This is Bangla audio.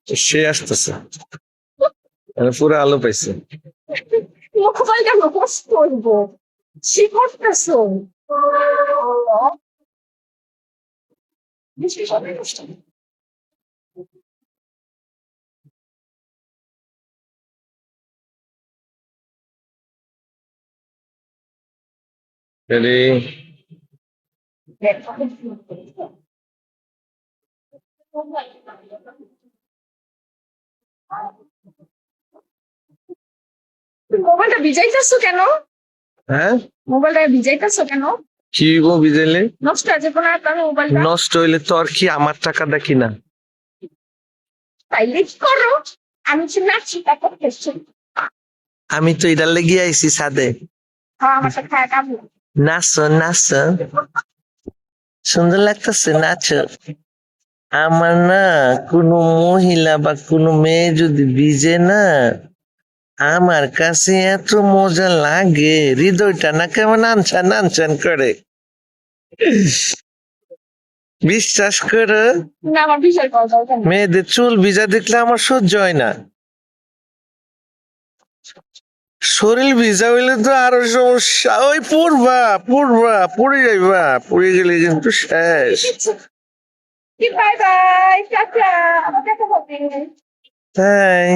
সে আসতেছে, পুরো আলো পাইছে। মোবাইলটা নষ্ট করবো, সে করতেছো বেশি সময় নষ্ট। রেডি? মোবাইলটা ভিজাইতেছো কেন? হ্যাঁ, মোবাইলটা ভিজাইতেছো কেন? কি গো বিজেলে? নষ্ট হয়ে যাবে না আপনার মোবাইলটা? নষ্ট হইলে তো আর কি আমার টাকা দেখি না? তাইলে কি করো? আমি যে নাচি তা করতেছি। আমি তো এটার লেগে আইছি ছাদে। হ্যাঁ, আমার সাথে খায় কাবু। নাচো নাচো, সুন্দর লাগতেছে, নাচো। আমার না কোনো মহিলা বা কোনো মেয়ে যদি ভিজে না, আমার কাছে এত মজা লাগে, হৃদয়টা না কেমন আনছান আনছান করে। বিশ্বাস করো, না, আমার বিশাল করা দরকার নেই। মেয়েদের চুল ভিজা দেখলে আমার সহ্য হয় না। শরীর ভিজা হইলে তো আরো সমস্যা। ওই পড়বা পড়বা, পড়ে যাইবা, পড়ে গেলে কিন্তু শেষ। Bye bye, tata. আমার দেখা হবে। তাই